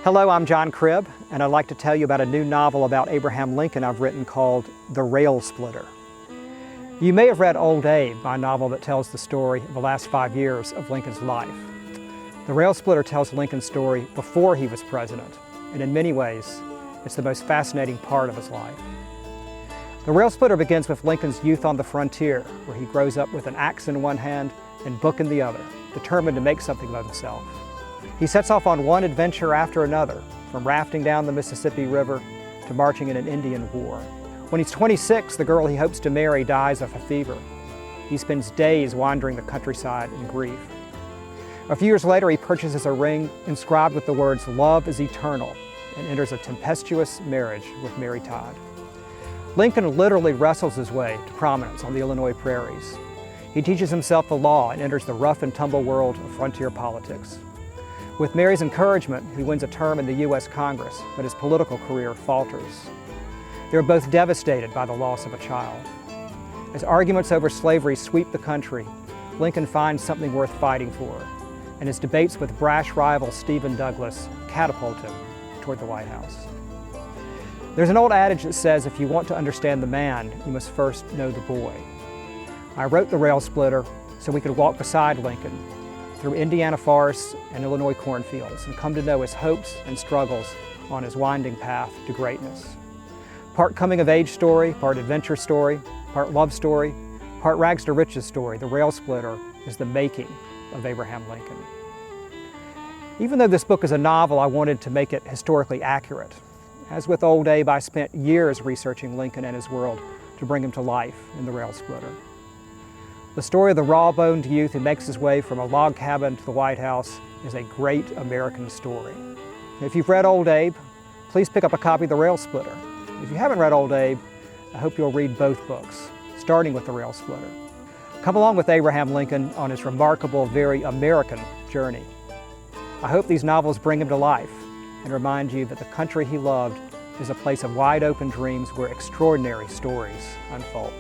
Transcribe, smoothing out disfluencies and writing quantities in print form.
Hello, I'm John Cribb, and I'd like to tell you about a new novel about Abraham Lincoln I've written called The Rail Splitter. You may have read Old Abe, my novel that tells the story of the last 5 years of Lincoln's life. The Rail Splitter tells Lincoln's story before he was president, and in many ways, it's the most fascinating part of his life. The Rail Splitter begins with Lincoln's youth on the frontier, where he grows up with an axe in one hand and book in the other, determined to make something of himself. He sets off on one adventure after another, from rafting down the Mississippi River to marching in an Indian war. When he's 26, the girl he hopes to marry dies of a fever. He spends days wandering the countryside in grief. A few years later, he purchases a ring inscribed with the words, "Love is eternal," and enters a tempestuous marriage with Mary Todd. Lincoln literally wrestles his way to prominence on the Illinois prairies. He teaches himself the law and enters the rough and tumble world of frontier politics. With Mary's encouragement, he wins a term in the U.S. Congress, but his political career falters. They are both devastated by the loss of a child. As arguments over slavery sweep the country, Lincoln finds something worth fighting for, and his debates with brash rival Stephen Douglas catapult him toward the White House. There's an old adage that says, if you want to understand the man, you must first know the boy. I wrote The Rail Splitter so we could walk beside Lincoln through Indiana forests and Illinois cornfields and come to know his hopes and struggles on his winding path to greatness. Part coming-of-age story, part adventure story, part love story, part rags to riches story, The Rail Splitter is the making of Abraham Lincoln. Even though this book is a novel, I wanted to make it historically accurate. As with Old Abe, I spent years researching Lincoln and his world to bring him to life in The Rail Splitter. The story of the raw-boned youth who makes his way from a log cabin to the White House is a great American story. If you've read Old Abe, please pick up a copy of The Rail Splitter. If you haven't read Old Abe, I hope you'll read both books, starting with The Rail Splitter. Come along with Abraham Lincoln on his remarkable, very American journey. I hope these novels bring him to life and remind you that the country he loved is a place of wide-open dreams where extraordinary stories unfold.